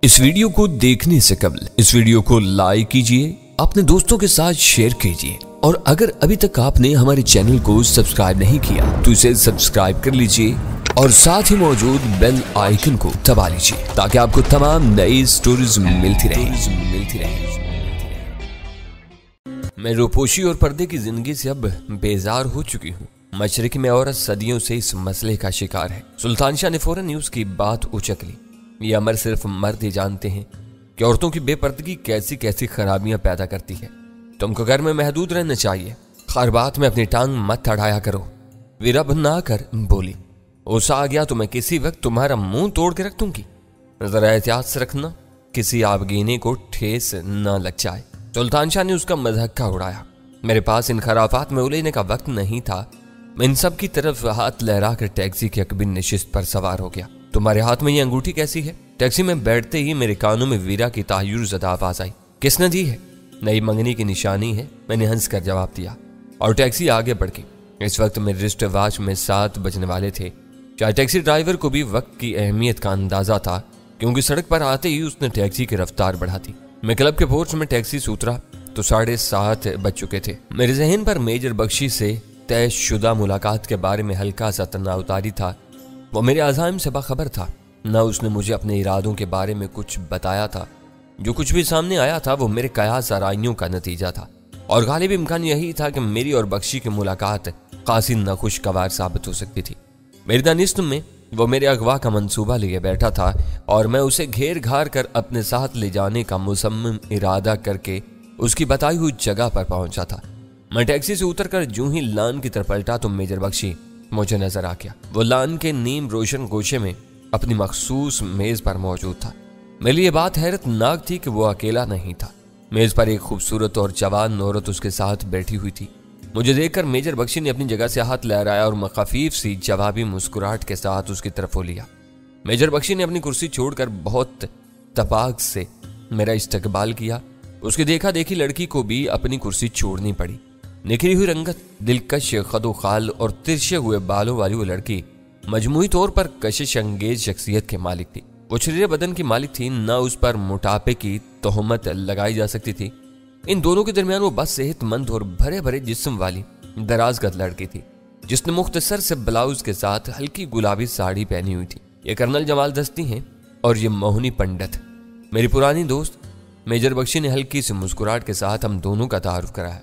इस वीडियो को देखने से कबल इस वीडियो को लाइक कीजिए, अपने दोस्तों के साथ शेयर कीजिए और अगर अभी तक आपने हमारे चैनल को सब्सक्राइब नहीं किया तो इसे सब्सक्राइब कर लीजिए और साथ ही मौजूद बेल आइकन को दबा लीजिए ताकि आपको तमाम नई स्टोरीज मिलती रहे। मैं रूपोशी और पर्दे की जिंदगी से अब बेजार हो चुकी हूँ। मशरिक में औरत सदियों से इस मसले का शिकार है। सुल्तान शाह ने फौरन न्यूज की बात उचक ली। ये अमर सिर्फ मर्द ही जानते हैं कि औरतों की बेपर्दगी कैसी कैसी खराबियां पैदा करती है। तुमको घर में महदूद रहना चाहिए, हर बात में अपनी टांग मत अड़ाया करो। विरब ना कर बोली, ओसा आ गया तो मैं किसी वक्त तुम्हारा मुंह तोड़ के रख दूंगी। जरा एहतियात से रखना, किसी आबगीने को ठेस न लग जाए। सुल्तान शाह ने उसका मजाका उड़ाया। मेरे पास इन खराफात में उलझने का वक्त नहीं था। मैं इन सब की तरफ हाथ लहरा कर टैक्सी की अकबी नशिस्त पर सवार हो गया। तुम्हारे हाथ में ये अंगूठी कैसी है? टैक्सी में बैठते ही मेरे कानों में वीरा की तायुर ज़दा आवाज आई। किसने दी है? नई मंगनी की निशानी है, मैंने हंस कर जवाब दिया और टैक्सी आगे बढ़ गई। इस वक्त मेरे रिस्ट वॉच में 7 बजने वाले थे। चाहे टैक्सी ड्राइवर को भी वक्त की अहमियत का अंदाजा था, क्योंकि सड़क पर आते ही उसने टैक्सी की रफ्तार बढ़ा दी। मैं क्लब के पोर्च में टैक्सी से उतरा तो 7:30 बज चुके थे। मेरे जहन पर मेजर बख्शी से तयशुदा मुलाकात के बारे में हल्का सा तनाव तारी था। वो मेरे अज़ाइम से बाखबर था। न उसने मुझे अपने इरादों के बारे में कुछ बताया था। जो कुछ भी सामने आया था वो मेरे कयास आराइयों का नतीजा था और गालिब इम्कान यही था कि मेरी और बख्शी की मुलाकात खासी नाखुशगवार साबित हो सकती थी। मेरी दानिस्त में वो मेरे अगवा का मंसूबा लिए बैठा था और मैं उसे घेर घार कर अपने साथ ले जाने का मुसम्मम इरादा करके उसकी बताई हुई जगह पर पहुंचा था। मैं टैक्सी से उतरकर जूं ही लान की तरफ पलटा तो मेजर बख्शी मुझे नजर आ गया। वो लान के नीम रोशन गोशे में अपनी मखसूस मेज पर मौजूद था। मेरे लिए बात हैरतनाक थी कि वो अकेला नहीं था। मेज पर एक खूबसूरत और जवान औरत उसके साथ बैठी हुई थी। मुझे देखकर मेजर बख्शी ने अपनी जगह से हाथ लहराया और मखफीफ सी जवाबी मुस्कुराहट के साथ उसकी तरफ हो लिया। मेजर बख्शी ने अपनी कुर्सी छोड़कर बहुत तपाक से मेरा इस्तकबाल किया। उसकी देखा देखी लड़की को भी अपनी कुर्सी छोड़नी पड़ी। निखरी हुई रंगत, दिलकश खदो खाल और तिरछे हुए बालों वाली वो लड़की मजमूई तौर पर कशिश अंगेज शख्सियत के मालिक थी। वो शरीर बदन की मालिक थी, न उस पर मोटापे की तोहमत लगाई जा सकती थी। इन दोनों के दरमियान वो बस सेहतमंद और भरे भरे जिस्म वाली दराज कद लड़की थी, जिसने मुख्तसर से ब्लाउज के साथ हल्की गुलाबी साड़ी पहनी हुई थी। ये कर्नल जमाल दस्ती हैं और ये मोहनी पंडित, मेरी पुरानी दोस्त। मेजर बख्शी ने हल्की सी मुस्कुराहट के साथ हम दोनों का तारुफ कराया।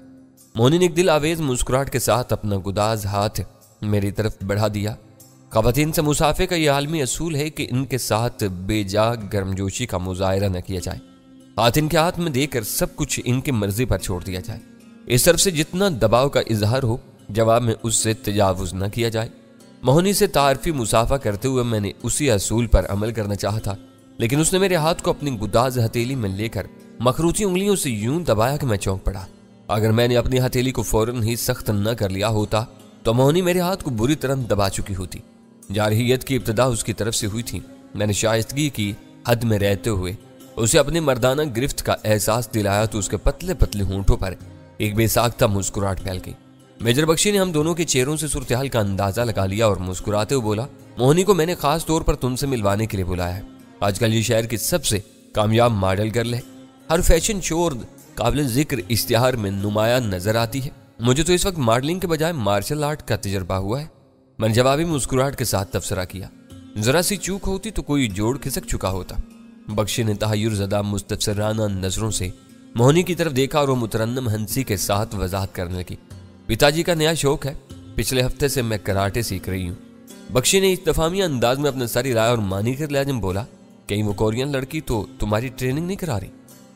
मोहनी ने एक दिल आवेज मुस्कुराहट के साथ अपना गुदाज हाथ मेरी तरफ बढ़ा दिया। ख़वातीन से मुसाफे का यह आलमी असूल है कि इनके साथ बेजा गर्मजोशी का मुजाहरा न किया जाए। हाथ इनके हाथ में देकर सब कुछ इनकी मर्जी पर छोड़ दिया जाए। इस तरफ से जितना दबाव का इजहार हो, जवाब में उससे तजावुज न किया जाए। मोहनी से तारफी मुसाफा करते हुए मैंने उसी असूल पर अमल करना चाहा था, लेकिन उसने मेरे हाथ को अपनी गुदाज हथेली में लेकर मखरूती उंगलियों से यूं दबाया कि मैं चौंक पड़ा। अगर मैंने अपनी हथेली को फौरन ही सख्त न कर लिया होता तो मोहनी मेरे हाथ को बुरी तरह दबा चुकी होती। जारहियत की इब्तिदा उसकी तरफ से हुई थी। मैंने शाइस्तगी की हद में रहते हुए उसे अपनी मर्दाना गिरफ्त का एहसास दिलाया तो उसके पतले पतले होंठों पर एक बेसाख्ता मुस्कुराहट फैल गई। मेजर बख्शी ने हम दोनों के चेहरों से सूरत हाल का अंदाजा लगा लिया और मुस्कुराते हुए बोला, मोहनी को मैंने खास तौर पर तुमसे मिलवाने के लिए बुलाया है। आजकल ये शहर की सबसे कामयाब मॉडल गर्ल है। हर फैशन शो और काबिल जिक्र इश्तिहार में नुमाया नजर आती है। मुझे तो इस वक्त मॉडलिंग के बजाय मार्शल आर्ट का तजर्बा हुआ है। मैंने जवाबी मुस्कुराहट के साथ तबसरा किया। जरा सी चूक होती तो कोई जोड़ खिसक चुका होता। बख्शी ने तहय्युर ज़दा मुस्तफसराना नजरों से मोहनी की तरफ देखा और वो मुतरन्नम हंसी के साथ वजाहत करने लगी। पिताजी का नया शौक है, पिछले हफ्ते से मैं कराटे सीख रही हूँ। बख्शी ने इस्तफामिया अंदाज में अपना सर हिलाया और मानी कर लिया। जब बोला, कहीं वो कोरियन लड़की तो तुम्हारी ट्रेनिंग नहीं करा रही?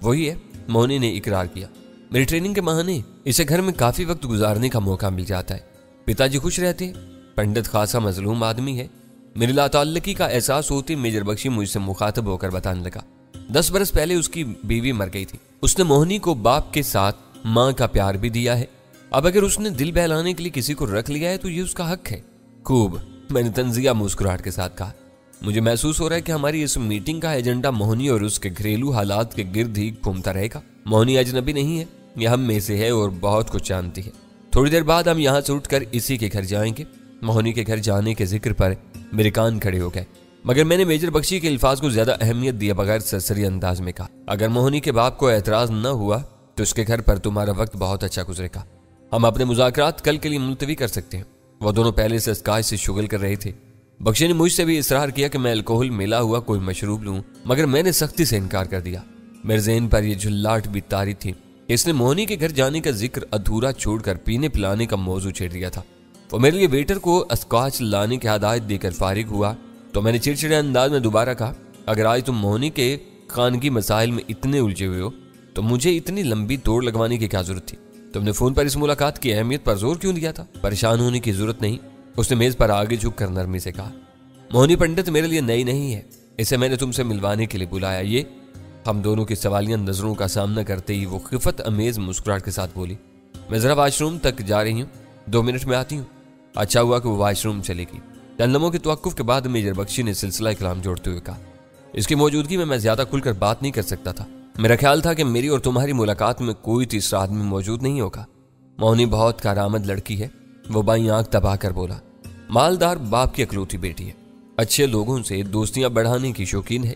वही है, मोहनी ने इकरार किया। मेरी ट्रेनिंग के बहाने इसे घर में काफी वक्त गुजारने का मौका मिल जाता है। पिताजी खुश रहते हैं। पंडित खासा मजलूम आदमी है। मेरी लाताल्लकी का एहसास होती मेजर बख्शी मुझसे मुखातब होकर बताने लगा, 10 बरस पहले उसकी बीवी मर गई थी। उसने मोहनी को बाप के साथ माँ का प्यार भी दिया है। अब अगर उसने दिल बहलाने के लिए किसी को रख लिया है तो ये उसका हक है। खूब, मैंने तंजिया मुस्कुराहट के साथ कहा। मुझे महसूस हो रहा है कि हमारी इस मीटिंग का एजेंडा मोहनी और उसके घरेलू हालात के गिर्द ही घूमता रहेगा। मोहनी अजनबी नहीं है, यह हम में से है और बहुत कुछ जानती है। थोड़ी देर बाद हम यहाँ से उठकर इसी के घर जाएंगे। मोहनी के घर जाने के जिक्र पर मेरे कान खड़े हो गए। मगर मैंने मेजर बख्शी के अल्फाज को ज्यादा अहमियत दिए बगैर सरसरी अंदाज में कहा, अगर मोहिनी के बाप को एतराज न हुआ तो उसके घर पर तुम्हारा वक्त बहुत अच्छा गुजरेगा। हम अपने मुज़ाकरात कल के लिए मुलतवी कर सकते हैं। वो दोनों पहले से स्काच से शुगल कर रहे थे। बख्शी ने मुझसे भी इसरार किया कि मैं अल्कोहल मिला हुआ कोई मशरूब लूं, मगर मैंने सख्ती से इनकार कर दिया। मेरे ज़हन पर यह झुल्लाहट भी तारी थी। इसने मोहिनी के घर जाने का जिक्र अधूरा छोड़कर पीने पिलाने का मौजू छेड़ दिया था। वो मेरे लिए वेटर को स्कॉच लाने की हदायत देकर फारिग हुआ तो मैंने चिड़चिड़े अंदाज में दोबारा कहा, अगर आज तुम मोहिनी के खानगी मसाइल में इतने उलझे हुए हो तो मुझे इतनी लंबी तोड़ लगवाने की क्या जरूरत थी? तुमने फोन पर इस मुलाकात की अहमियत पर जोर क्यों दिया था? परेशान होने की जरूरत नहीं, उसने मेज पर आगे झुककर नरमी से कहा। मोहिनी पंडित मेरे लिए नई नहीं है, इसे मैंने तुमसे मिलवाने के लिए बुलाया। ये हम दोनों की सवालिया नजरों का सामना करते ही वो खिफत अमेज मुस्कुराहट के साथ बोली, मैं जरा वाशरूम तक जा रही हूँ, 2 मिनट में आती हूँ। अच्छा हुआ कि वो वाशरूम चली गई। चंद लम्हों के तवक्कुफ के बाद मेजर बख्शी ने सिलसिला कलाम जोड़ते हुए कहा, इसकी मौजूदगी में मैं ज्यादा खुलकर बात नहीं कर सकता था। मेरा ख्याल था कि मेरी और तुम्हारी मुलाकात में कोई तीसरा आदमी मौजूद नहीं होगा। मोहिनी बहुत कारामद लड़की है, वो बाई आंख दबा कर बोला। मालदार बाप की अकलौती बेटी है, अच्छे लोगों से दोस्तियां बढ़ाने की शौकीन है,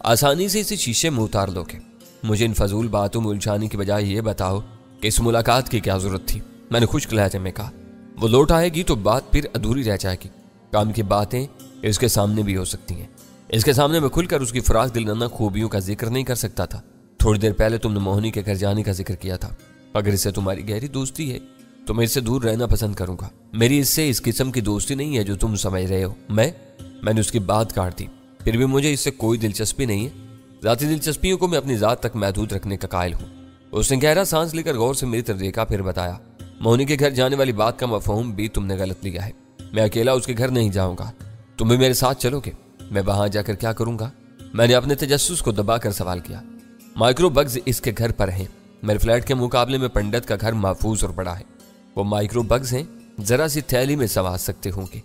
आसानी से इसे शीशे में उतार लोगे। मुझे इन फजूल बातों में उलझाने की बजाय ये बताओ कि इस मुलाकात की क्या जरूरत थी? मैंने खुश्क लहजे में कहा। वो लौट आएगी तो बात फिर अधूरी रह जाएगी। काम की बातें इसके सामने भी हो सकती हैं। इसके सामने मैं खुलकर उसकी फराक दिलना खूबियों का जिक्र नहीं कर सकता था। थोड़ी देर पहले तुमने मोहिनी के घर जाने का जिक्र किया था। अगर इससे तुम्हारी गहरी दोस्ती है तो मैं इससे दूर रहना पसंद करूंगा। मेरी इससे इस किस्म की दोस्ती नहीं है जो तुम समझ रहे हो। मैंने उसकी बात काट दी। फिर भी मुझे इससे कोई दिलचस्पी नहीं है। जाती दिलचस्पियों को मैं अपनी जात तक महदूद रखने का कायल हूँ। उसने गहरा सांस लेकर गौर से मेरी तरफ देखा, फिर बताया, मोहिनी के घर जाने वाली बात का मफहूम भी तुमने गलत लिया है। मैं अकेला उसके घर नहीं जाऊंगा, तुम भी मेरे साथ चलोगे? मैं वहां जाकर क्या करूंगा? मैंने अपने तजस्सुस को दबाकर सवाल किया। माइक्रो बग्स इसके घर पर हैं। मेरे फ्लैट के मुकाबले में पंडित का घर महफूज और बड़ा है। वो माइक्रो बग्स हैं, जरा सी थैली में संवार सकते होंगे।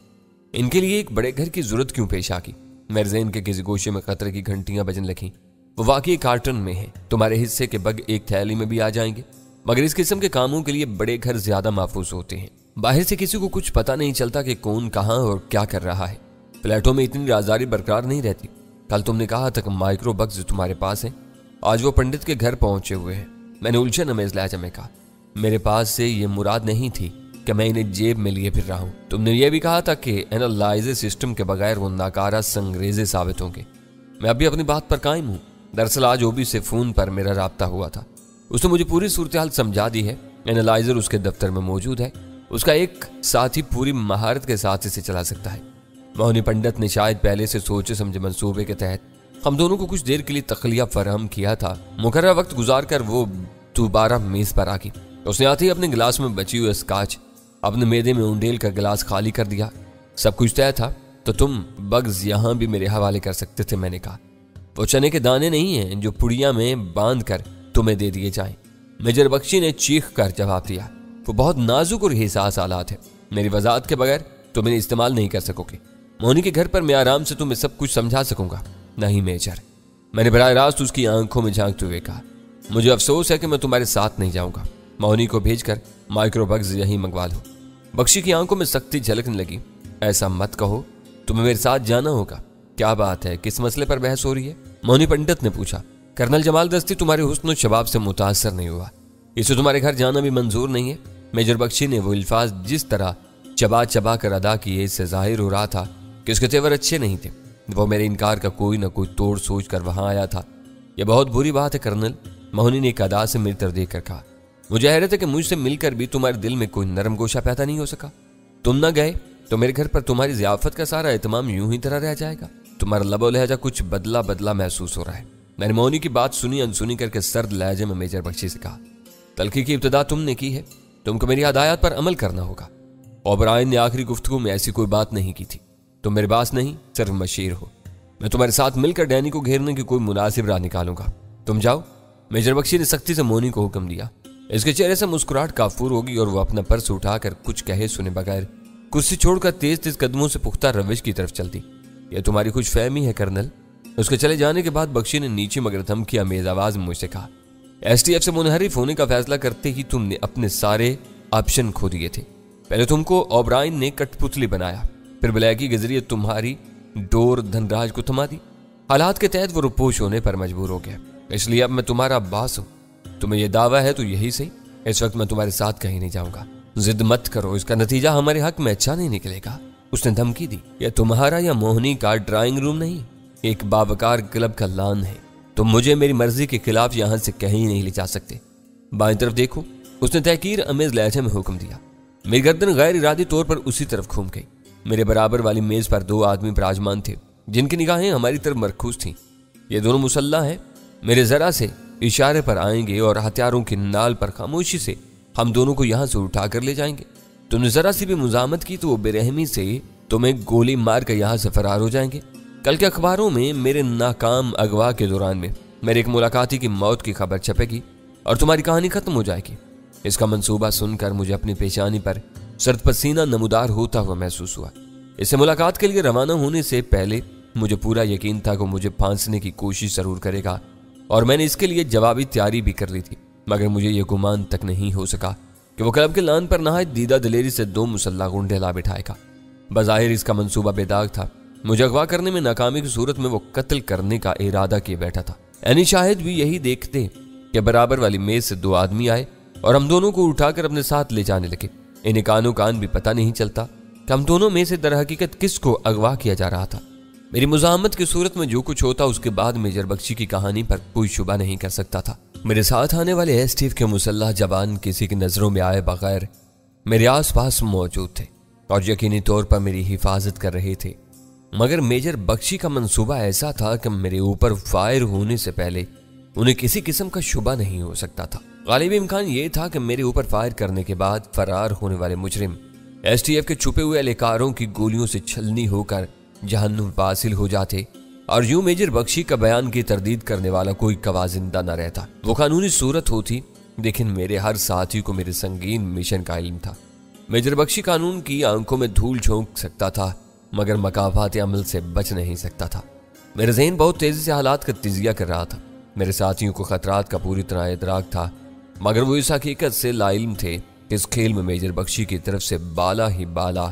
इनके लिए एक बड़े घर की जरूरत क्यों पेश आ गई? मेरे ज़हन के किसी गोशे में खतरे की घंटियां बजने लगी। वो वाकई कार्टन में है। तुम्हारे हिस्से के बग एक थैली में भी आ जाएंगे, मगर इस किस्म के कामों के लिए बड़े घर ज्यादा महफूज होते हैं। बाहर से किसी को कुछ पता नहीं चलता कि कौन कहां और क्या कर रहा है। फ्लैटों में इतनी राजदारी बरकरार नहीं रहती। कल तुमने कहा था कि माइक्रो बग्स तुम्हारे पास हैं, आज वो पंडित के घर पहुंचे हुए हैं। मैंने उलझन अमेज लहजा में कहा, मेरे पास से ये मुराद नहीं थी कि मैं इन्हें जेब में लिए फिर रहा हूं। तुमने ये भी कहा था कि एनालाइजर सिस्टम के बगैर वो नाकारा संगरेजे साबित होंगे। मैं अभी अपनी बात पर कायम हूं। दरअसल आज ओबी से फोन पर मेरा राब्ता हुआ था। उसने मुझे पूरी सूरत हाल समझा दी है। एनालाइजर उसके दफ्तर में मौजूद है। उसका एक साथी पूरी महारत के साथ इसे चला सकता है। मोहिनी पंडित ने शायद पहले से सोचे समझे मंसूबे के तहत हम दोनों को कुछ देर के लिए तखलिया फराहम किया था। मुकर्रर वक्त गुजार कर वो दोबारा मेज पर आ गई। उसने आते ही अपने गिलास में बची हुई स्काच अपने मेदे में उंडेल कर गिलास खाली कर दिया। सब कुछ तय था तो तुम बग्स यहां भी मेरे हवाले कर सकते थे। मैंने कहा, वो चने के दाने नहीं हैं जो पुड़िया में बांध कर तुम्हें दे दिए जाएं। मेजर बख्शी ने चीख कर जवाब दिया, वो बहुत नाजुक और हिसास आलात है। मेरी वजाहत के बगैर तुम इन्हें इस्तेमाल नहीं कर सकोगे। मोहिनी के घर पर मैं आराम से तुम्हें सब कुछ समझा सकूंगा। नहीं मेजर, मैंने बराह रास्त उसकी आंखों में झांकते हुए कहा, मुझे अफसोस है कि मैं तुम्हारे साथ नहीं जाऊंगा। मोहिनी को भेजकर माइक्रो बग्स यहीं मंगवा लो। बख्शी की आंखों में सख्ती झलकने लगी। ऐसा मत कहो, तुम्हें मेरे साथ जाना होगा। क्या बात है, किस मसले पर बहस हो रही है? मोहिनी पंडित ने पूछा। कर्नल जमाल दस्ती तुम्हारे हुस्न और शबाब से मुतासर नहीं हुआ, इसे तुम्हारे घर जाना भी मंजूर नहीं है। मेजर बख्शी ने वो अल्फाज जिस तरह चबा चबा कर अदा किए, इससे जाहिर हो रहा था कि उसके तेवर अच्छे नहीं थे। वो मेरे इनकार का कोई ना कोई तोड़ सोच कर वहां आया था। यह बहुत बुरी बात है कर्नल, मोहिनी ने एक अदा से मेरी तरफ देखकर कहा। मुझे हैरत है कि मुझसे मिलकर भी तुम्हारे दिल में कोई नरम गोशा पैदा नहीं हो सका। तुम न गए तो मेरे घर पर तुम्हारी जियाफत का सारा एहतमाम यूं ही तरह रह जाएगा। तुम्हारा लबो लहजा कुछ बदला बदला महसूस हो रहा है। मैंने मोहिनी की बात सुनी अनसुनी करके सर्द लहजे में मेजर बख्शी से कहा, तलखी की इब्तिदा तुमने की है, तुमको मेरी हदायत पर अमल करना होगा। ओबरायन ने आखिरी गुफ्तगू में ऐसी कोई बात नहीं की थी। तुम मेरे पास नहीं सिर्फ मशीर हो। मैं तुम्हारे साथ मिलकर डैनी को घेरने की कोई मुनासिब राह निकालूंगा। तुम जाओ। मेजर बख्शी ने सख्ती से मोहिनी को हुक्म दिया। इसके चेहरे से मुस्कुराहट काफूर होगी और वो अपना पर्स उठाकर कुछ कहे सुने बगैर कुर्सी छोड़कर तेज तेज कदमों से पुख्ता रविश की तरफ चलती। यह तुम्हारी कुछ फहमी है कर्नल। उसके चले जाने के बाद बख्शी ने नीचे मगर धमकी अमेज आवाज में मुझसे कहा, STF से मुनहरिफ होने का फैसला करते ही तुमने अपने सारे ऑप्शन खो दिए थे। पहले तुमको ओबरायन ने कठपुतली बनाया, फिर ब्लैकी के जरिए तुम्हारी डोर धनराज को थमा दी। हालात के तहत वो रुपोश होने पर मजबूर हो गया, इसलिए अब मैं तुम्हारा अब्बास हूं। तुम्हें यह दावा है तो यही सही, इस वक्त मैं तुम्हारे साथ कहीं नहीं जाऊंगा। जिद मत करो, इसका नतीजा हमारे हक में अच्छा नहीं निकलेगा। उसने धमकी दी। यह तुम्हारा या मोहनी का ड्राइंग रूम नहीं, एक बावकार क्लब का लान है। तुम मुझे मेरी मर्जी के खिलाफ यहां से कहीं नहीं ले जा सकते। बाईं तरफ देखो, उसने तहकीर अमेज लहजे में हुक्म दिया। मेरी गर्दन गैर इरादी तौर पर उसी तरफ घूम गई। मेरे बराबर वाली मेज पर 2 आदमी विराजमान थे, जिनकी निगाहें हमारी तरफ मरकूज थीं। ये दोनों मुसल्ला हैं, मेरे जरा से इशारे पर आएंगे और हथियारों की नाल पर खामोशी से हम दोनों को यहां से उठा कर ले जाएंगे। तुमने जरा सी भी मुजामत की तो वो बेरहमी से तुम्हें गोली मार कर यहां से फरार हो जाएंगे। कल के अखबारों में मेरे नाकाम अगवा के दौरान में मेरे एक मुलाकाती की मौत की खबर छपेगी और तुम्हारी कहानी खत्म हो जाएगी। इसका मंसूबा सुनकर मुझे अपनी पेशानी पर सर्द पसीना नमूदार होता हुआ महसूस हुआ। इससे मुलाकात के लिए रवाना होने से पहले मुझे पूरा यकीन था कि मुझे फांसने की कोशिश जरूर करेगा और मैंने इसके लिए जवाबी तैयारी भी कर ली थी, मगर मुझे यह गुमान तक नहीं हो सका कि वो क्लब के लान पर नहायत दीदा दिलेरी से 2 मुसल्ला गुंडे ला बिठाएगा। बज़ाहिर इसका मंसूबा बेदाग था। मुझे अगवा करने में नाकामी की सूरत में वो कत्ल करने का इरादा किए बैठा था। यानी शायद भी यही देखते कि बराबर वाली मेज से 2 आदमी आए और हम दोनों को उठाकर अपने साथ ले जाने लगे। इन्हें कानो कान भी पता नहीं चलता कि हम दोनों में से दरहकीकत किसको अगवा किया जा रहा था। मेरी मुजाहमत की सूरत में जो कुछ होता उसके बाद मेजर बख्शी की कहानी पर कोई शुबा नहीं कर सकता था। मेरे साथ आने वाले एसटीएफ के मुसल्लाह जवान किसी की नजरों में आए बगैर मेरे आसपास मौजूद थे और यकीनी तौर पर मेरी हिफाजत कर रहे थे, मगर मेजर बख्शी का मंसूबा ऐसा था कि मेरे ऊपर फायर होने से पहले उन्हें किसी किस्म का शुबा नहीं हो सकता था। गालिबी इम्कान यह था कि मेरे ऊपर फायर करने के बाद फरार होने वाले मुजरिम एसटीएफ के छुपे हुए एहलकारों की गोलियों से छलनी होकर जहन्नुम वासिल हो जाते और यूं मेजर बख्शी का बयान की तरदीद करने वाला कोई गवाह जिंदा न रहता। वो कानूनी सूरत होती, लेकिन मेरे हर साथी को मेरे संगीन मिशन का इल्म था। मेजर बख्शी कानून की आंखों में धूल झोंक सकता था, मगर मकाफात अमल से बच नहीं सकता था। मेरा ज़हन बहुत तेजी से हालात का तजिया कर रहा था। मेरे साथियों को खतरात का पूरी तरह इदराक था, मगर वो इस हकीकत से लाइल्म थे कि इस खेल में मेजर बख्शी की तरफ से बाला ही बाला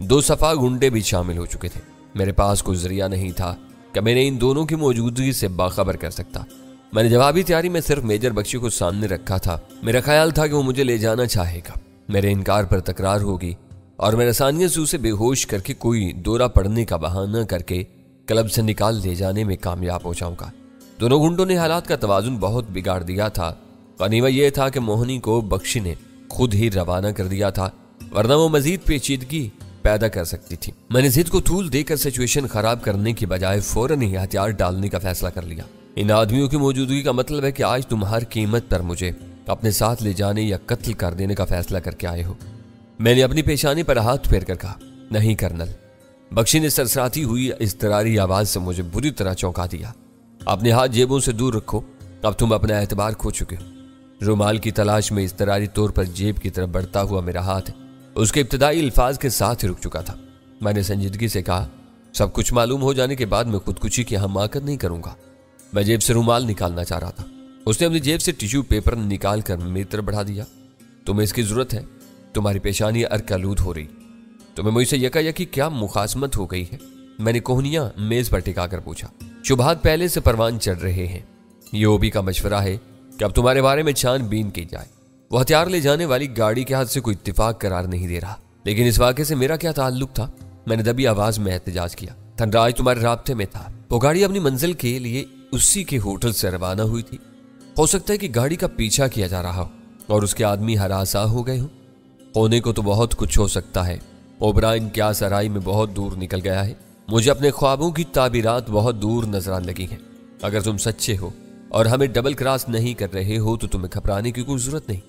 2 सफा गुंडे भी शामिल हो चुके थे। मेरे पास कोई जरिया नहीं था कि मैंने इन दोनों की मौजूदगी से बाखबर कर सकता। मैंने जवाबी तैयारी में सिर्फ मेजर बख्शी को सामने रखा था। मेरा ख्याल था कि वो मुझे ले जाना चाहेगा, मेरे इनकार पर तकरार होगी और मैं आसानियत से उसे बेहोश करके कोई दौरा पड़ने का बहाना करके क्लब से निकाल ले जाने में कामयाब हो जाऊंगा। दोनों गुंडों ने हालात का तवाजुन बहुत बिगाड़ दिया था। गनीमत यह था कि मोहनी को बख्शी ने खुद ही रवाना कर दिया था, वरना वो मजीद पेचीदगी पैदा कर सकती थी। मैंने जिद को तूल देकर सिचुएशन खराब करने की बजाय फौरन ही हथियार डालने का फैसला कर लिया। इन आदमियों की मौजूदगी का मतलब है कि आज तुम हर कीमत पर मुझे अपने साथ ले जाने या कत्ल कर देने का फैसला करके आए हो। मैंने अपनी पेशानी पर हाथ फेर कर कहा, नहीं कर्नल। बख्शी ने सरसराती हुई इज़्तिरारी आवाज से मुझे बुरी तरह चौंका दिया। अपने हाथ जेबों से दूर रखो, अब तुम अपना एतबार खो चुके हो। रुमाल की तलाश में इज़्तिरारी तौर पर जेब की तरफ बढ़ता हुआ मेरा हाथ उसके इब्तदाई अल्फाज के साथ ही रुक चुका था। मैंने संजीदगी से कहा, सब कुछ मालूम हो जाने के बाद मैं खुदकुशी की हमाकत नहीं करूंगा। मैं जेब से रुमाल निकालना चाह रहा था। उसने अपनी जेब से टिश्यू पेपर निकाल कर मेरी तरफ बढ़ा दिया। तुम्हें इसकी जरूरत है, तुम्हारी पेशानी अर्कालूद हो रही। तुम्हें मुझसे यकायकी क्या मुखासमत हो गई है? मैंने कोहनियां मेज पर टिकाकर पूछा। शुबहात पहले से परवान चढ़ रहे हैं। ये ओबी का मशवरा है कि अब तुम्हारे बारे में छानबीन की जाए। वो हथियार ले जाने वाली गाड़ी के हाथ से कोई इत्तिफाक करार नहीं दे रहा, लेकिन इस वाक़े से मेरा क्या ताल्लुक था? मैंने दबी आवाज में एहतजाज किया। धनराज तुम्हारे राब्ते में था। वो गाड़ी अपनी मंजिल के लिए उसी के होटल से रवाना हुई थी। हो सकता है कि गाड़ी का पीछा किया जा रहा हो और उसके आदमी हरासा हो गए हो। होने को तो बहुत कुछ हो सकता है। ओबराइन क्या सराय में बहुत दूर निकल गया है। मुझे अपने ख्वाबों की ताबीरात बहुत दूर नजर आने लगी हैं। अगर तुम सच्चे हो और हमें डबल क्रॉस नहीं कर रहे हो तो तुम्हें घबराने की कोई जरूरत नहीं।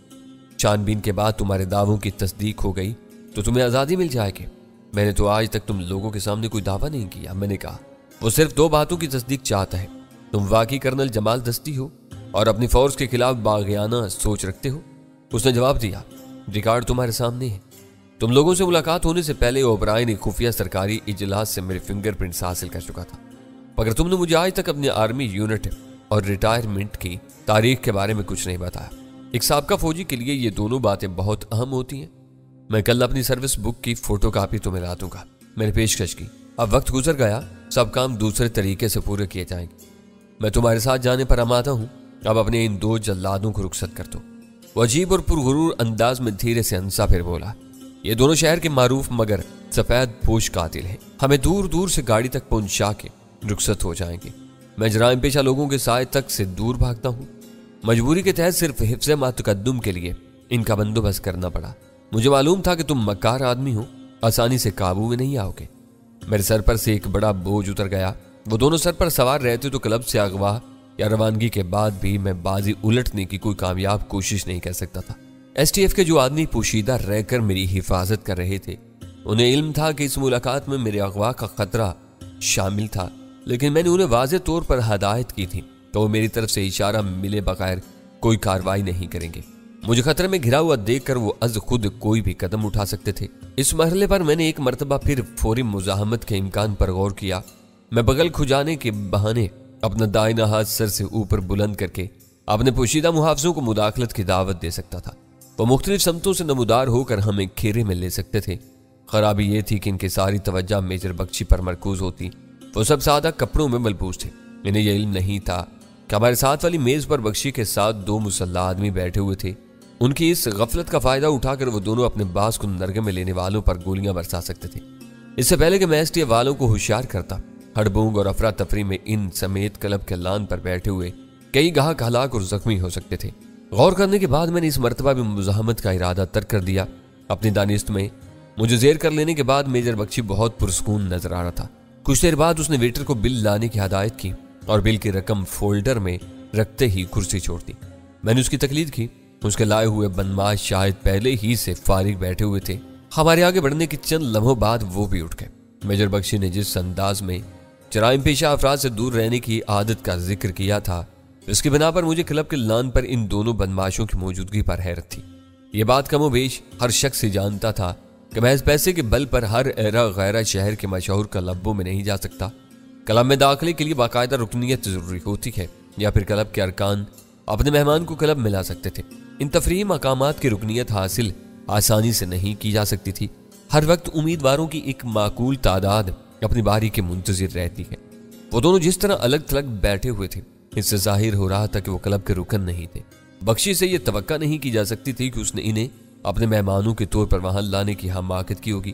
छानबीन के बाद तुम्हारे दावों की तस्दीक हो गई तो तुम्हें आज़ादी मिल जाएगी। मैंने तो आज तक तुम लोगों के सामने कोई दावा नहीं किया। मैंने कहा, वो सिर्फ 2 बातों की तस्दीक चाहता है। तुम वाकई कर्नल जमाल दस्ती हो और अपनी फौज के खिलाफ बागियाना सोच रखते हो। उसने जवाब दिया, रिकॉर्ड तुम्हारे सामने है। तुम लोगों से मुलाकात होने से पहले ओबराय ने खुफिया सरकारी इजलास से मेरे फिंगरप्रिंट्स हासिल कर चुका था, मगर तुमने मुझे आज तक अपनी आर्मी यूनिट और रिटायरमेंट की तारीख के बारे में कुछ नहीं बताया। एक साबका फौजी के लिए ये दोनों बातें बहुत अहम होती हैं। मैं कल अपनी सर्विस बुक की फोटोकॉपी तुम्हें ला दूंगा। मैंने पेशकश की। अब वक्त गुजर गया, सब काम दूसरे तरीके से पूरे किए जाएंगे। मैं तुम्हारे साथ जाने पर आमादा हूं, अब अपने इन 2 जल्लादों को रुखसत कर दो। वो अजीब और पुरगुरूर अंदाज में धीरे से हंसा फिर बोला, ये दोनों शहर के मारूफ मगर सफेद पोश कातिल हैं। हमें दूर दूर से गाड़ी तक पहुंचा के रुखसत हो जाएंगे। मैं जराइम पेशा लोगों के साए तक से दूर भागता हूँ। मजबूरी के तहत सिर्फ हिफ्ज़ मातकद्दुम के लिए इनका बंदोबस्त करना पड़ा। मुझे मालूम था कि तुम मक्कार आदमी हो, आसानी से काबू में नहीं आओगे। मेरे सर पर से एक बड़ा बोझ उतर गया। वो दोनों सर पर सवार रहते तो क्लब से अगवा या रवानगी के बाद भी मैं बाजी उलटने की कोई कामयाब कोशिश नहीं कर सकता था। STF के जो आदमी पोशीदा रहकर मेरी हिफाजत कर रहे थे, उन्हें इल्म था कि इस मुलाकात में मेरे अगवा का खतरा शामिल था, लेकिन मैंने उन्हें वाज़ेह तौर पर हदायत की थी तो वो मेरी तरफ से इशारा मिले बगैर कोई कार्रवाई नहीं करेंगे। मुझे खतरे में घिरा हुआ देखकर वो अज खुद कोई भी कदम उठा सकते थे। इस मरहले पर मैंने एक मरतबा फिर फौरी मुजाहमत के इम्कान पर गौर किया। मैं बगल खुजाने के बहाने अपना दाहिना हाथ सर से ऊपर बुलंद करके अपने पोशीदा मुहाफिजों को मुदाखलत की दावत दे सकता था। वो मुख्तलिफ समतों से नमूदार होकर हमें घेरे में ले सकते थे। खराबी ये थी कि इनकी सारी तवज्जो मेजर बख्शी पर मरकूज होती। वो सब सादा कपड़ों में मलबूस थे। इन्हें यह इल्म नहीं था कि हमारे साथ वाली मेज पर बख्शी के साथ 2 मुसल्ला आदमी बैठे हुए थे। उनकी इस गफलत का फायदा उठाकर वो दोनों अपने बास को नरगे में लेने वालों पर गोलियां बरसा सकते थे। इससे पहले कि मैं STF वालों को होशियार करता, हड़बूंग और अफरा तफरी में इन समेत क्लब के लान पर बैठे हुए कई गाहक हलाक और जख्मी हो सकते थे। गौर करने के बाद मैंने इस मरतबा भी मुजाहमत का इरादा तर्क कर दिया। अपनी दानिस्त में मुझे जेर कर लेने के बाद मेजर बख्शी बहुत पुरसकून नजर आ रहा था। कुछ देर बाद उसने वेटर को बिल लाने की हदायत की और बिल की रकम फोल्डर में रखते ही कुर्सी छोड़ दी। मैंने उसकी तकलीद की। उसके लाए हुए बदमाश शायद पहले ही से फारिग बैठे हुए थे। हमारे आगे बढ़ने के चंद लम्हों बाद वो भी उठ गए। मेजर बख्शी ने जिस अंदाज में जराइम पेशा अफराद से दूर रहने की आदत का जिक्र किया था, इसकी बिना पर मुझे क्लब के लान पर इन दोनों बदमाशों की मौजूदगी पर हैरत थी। ये बात कमोबेश हर शख्स ही जानता था कि महज पैसे के बल पर हर एरा गैरा शहर के मशहूर क्लबों में नहीं जा सकता। क्लब में दाखिले के लिए बाकायदा रुकनीत जरूरी होती है, या फिर क्लब के अरकान अपने मेहमान को क्लब में ला सकते थे। इन तफरीही मकामात की रुकनीत हासिल आसानी से नहीं की जा सकती थी। हर वक्त उम्मीदवारों की एक माकूल तादाद अपनी बारी के मुंतजिर रहती है। वो दोनों जिस तरह अलग थलग बैठे हुए थे, इससे जाहिर हो रहा था कि वो क्लब के रुकन नहीं थे। बख्शी से यह तवक्का नहीं की जा सकती थी कि उसने इन्हें अपने मेहमानों के तौर पर वहां लाने की हमाकत की होगी,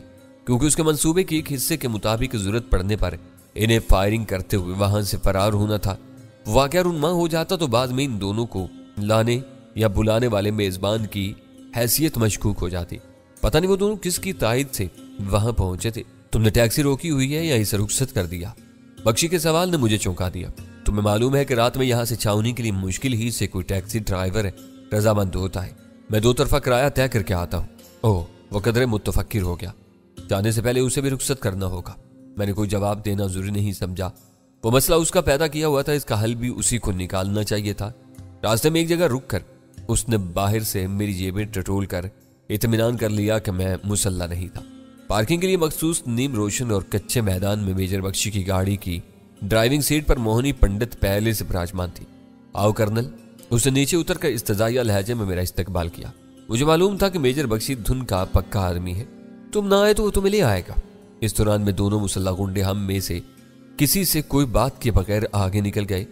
क्योंकि उसके मंसूबे के एक हिस्से के मुताबिक जरूरत पड़ने पर इन्हें फायरिंग करते हुए वहां से फरार होना था। वाकया रुनमा हो जाता तो बाद में इन दोनों को लाने या बुलाने वाले मेजबान की हैसियत मशकूक हो जाती। पता नहीं वो दोनों किसकी तायद से वहां पहुंचे थे। तुमने टैक्सी रोकी हुई है या इसे रुखसत कर दिया? बख्शी के सवाल ने मुझे चौंका दिया। तुम्हें मालूम है कि रात में यहाँ से छावनी के लिए मुश्किल ही से कोई टैक्सी ड्राइवर रजामंद होता है। मैं 2 तरफा किराया तय करके आता हूँ। ओह, वो कदरे मुतफक्किर हो गया। जाने से पहले उसे भी रुखसत करना होगा। मैंने कोई जवाब देना जरूरी नहीं समझा। वो मसला उसका पैदा किया हुआ था, इसका हल भी उसी को निकालना चाहिए था। रास्ते में एक जगह रुक कर उसने बाहर से मेरी जेबें टटोल कर इत्मीनान कर लिया कि मैं मुसल्ला नहीं था। पार्किंग के लिए मखसूस नीम रोशन और कच्चे मैदान में मेजर बख्शी की गाड़ी की ड्राइविंग सीट पर मोहनी पंडित पहले से विराजमान थी। आओ कर्नल, उसने नीचे उतरकर इस्तजाइया लहजे में मेरा इस्तकबाल किया। मुझे मालूम था कि मेजर बख्शी धुन का पक्का आदमी है। तुम ना आए तो वो तुम्हें ले आएगा। इस दौरान में दोनों मुसल्ला गुंडे हम में से किसी से कोई बात के बगैर आगे निकल गए।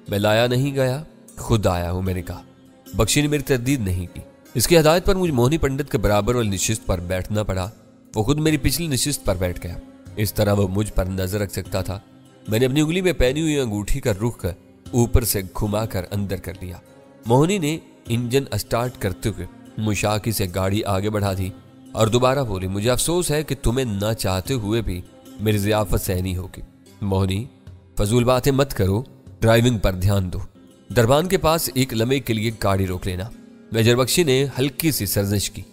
मैं लाया नहीं गया, खुद आया हूं, मैंने कहा। बख्शी ने मेरी तरदीद नहीं की। इसकी हदायत पर मुझे मोहनी पंडित के बराबर वाली निशिस्त पर बैठना पड़ा। वो खुद मेरी पिछली निशिस्त पर बैठ गया। इस तरह वो मुझ पर नजर रख सकता था। मैंने अपनी उंगली में पहनी हुई अंगूठी का रुख ऊपर से घुमाकर अंदर कर लिया। मोहनी ने इंजन स्टार्ट करते हुए मुशाकी से गाड़ी आगे बढ़ा दी और दोबारा बोली, मुझे अफसोस है कि तुम्हें ना चाहते हुए भी मेरी जियाफत सहनी होगी। मोहनी, फजूल बातें मत करो, ड्राइविंग पर ध्यान दो। दरबान के पास एक लम्हे के लिए गाड़ी रोक लेना। मेजर बख्शी ने हल्की सी सर्जिश की।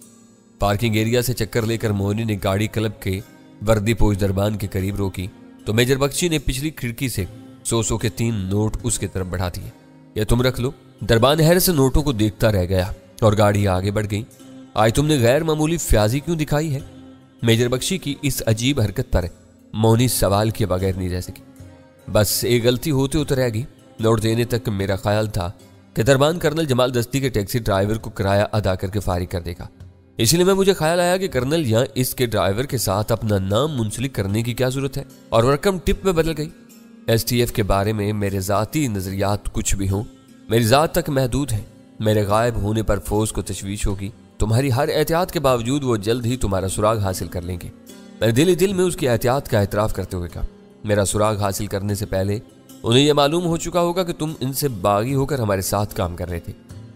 पार्किंग एरिया से चक्कर लेकर मोहनी ने गाड़ी क्लब के वर्दी पोश दरबान के करीब रोकी तो मेजर बख्शी ने पिछली खिड़की से 100 के 3 नोट उसकी तरफ बढ़ा दिए। यह तुम रख लो। दरबान हैरत से नोटों को देखता रह गया और गाड़ी आगे बढ़ गई। आज तुमने गैर मामूली फ्याजी क्यों दिखाई है? मेजर बख्शी की इस अजीब हरकत पर मोहनी सवाल के बगैर नहीं रह सकी। बस एक गलती होते होते रह गई। नोट देने तक मेरा ख्याल था कि दरबान कर्नल जमाल दस्ती के टैक्सी ड्राइवर को किराया अदा करके फारिग कर देगा। इसलिए मैं मुझे ख्याल आया कि कर्नल या इसके ड्राइवर के साथ अपना नाम मुंसलिक करने की क्या जरूरत है, और रकम टिप में बदल गई। एसटीएफ के बारे में मेरे जाती नजरियात कुछ भी हों, मेरी जात तक महदूद है। मेरे गायब होने पर फोर्स को तशवीश होगी। तुम्हारी हर एहतियात के बावजूद वो जल्द ही तुम्हारा सुराग हासिल कर लेंगे। मैंने दिल ही दिल में उसकी एहतियात का एतराफ़ करते हुए कहा, मेरा सुराग हासिल करने से पहले उन्हें यह मालूम हो चुका होगा कि तुम इनसे बागी होकर हमारे साथ काम कर रहे थे।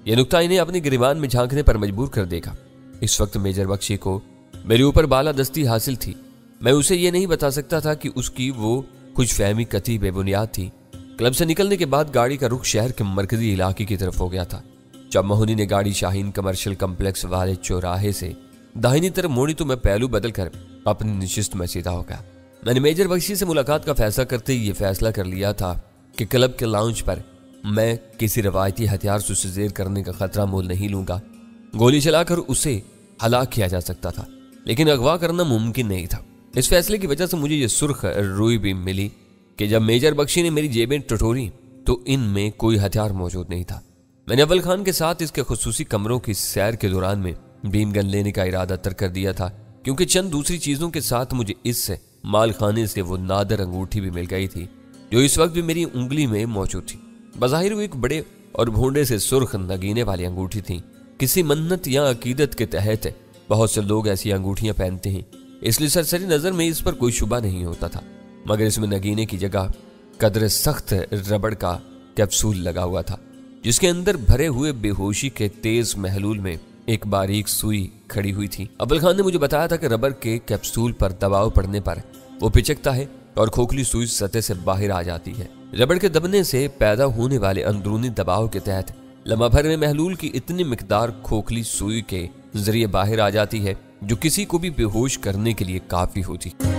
यह नुक्ता इन्हें अपनी गिरबान में झांकने पर मजबूर कर देगा। इस वक्त मेजर बख्शी को मेरे ऊपर बालादस्ती हासिल थी। मैं उसे ये नहीं बता सकता था कि उसकी वो कुछ फहमी कतई बेबुनियाद थी। क्लब से निकलने के बाद गाड़ी का रुख शहर के मरकजी इलाके की तरफ हो गया था। जब मोहनी ने गाड़ी शाहीन कमर्शियल कम्प्लेक्स वाले चौराहे से दाहिनी तरफ मोड़ी तो मैं पहलू बदल कर अपनी निशिस्त में सीधा हो गया। मैंने मेजर बख्शी से मुलाकात का फैसला करते ही ये फैसला कर लिया था कि क्लब के लाउंज पर मैं किसी रवायती हथियार से उसे जेर करने का खतरा मोल नहीं लूंगा। गोली चलाकर उसे हलाक किया जा सकता था, लेकिन अगवा करना मुमकिन नहीं था। इस फैसले की वजह से मुझे ये सुर्ख रुई भी मिली कि जब मेजर बख्शी ने मेरी जेबें टटोरी तो इनमें कोई हथियार मौजूद नहीं था। मैंने अव्वल खान के साथ इसके खुसूसी कमरों की सैर के दौरान में बीम गन लेने का इरादा तर्क कर दिया था, क्योंकि चंद दूसरी चीजों के साथ मुझे इस माल खाने से वो नादर अंगूठी भी मिल गई थी जो इस वक्त भी मेरी उंगली में मौजूद थी। बज़ाहिर वो एक बड़े और भूडे से सुर्ख नगीने वाली अंगूठी थी। किसी मन्नत या अकीदत के तहत बहुत से लोग ऐसी अंगूठियां पहनते हैं, इसलिए सरसरी नजर में इस पर कोई शुबा नहीं होता था। मगर इसमें नगीने की जगह कदर सख्त रबड़ का कैप्सूल लगा हुआ था, जिसके अंदर भरे हुए बेहोशी के तेज महलूल में एक बारीक सुई खड़ी हुई थी। अव्वल खान ने मुझे बताया था कि रबर के कैप्सूल पर दबाव पड़ने पर वो पिचकता है और खोखली सुई सतह से बाहर आ जाती है। रबड़ के दबने से पैदा होने वाले अंदरूनी दबाव के तहत लम्हा भर में महलूल की इतनी मिकदार खोखली सुई के जरिए बाहर आ जाती है जो किसी को भी बेहोश करने के लिए काफी होती है।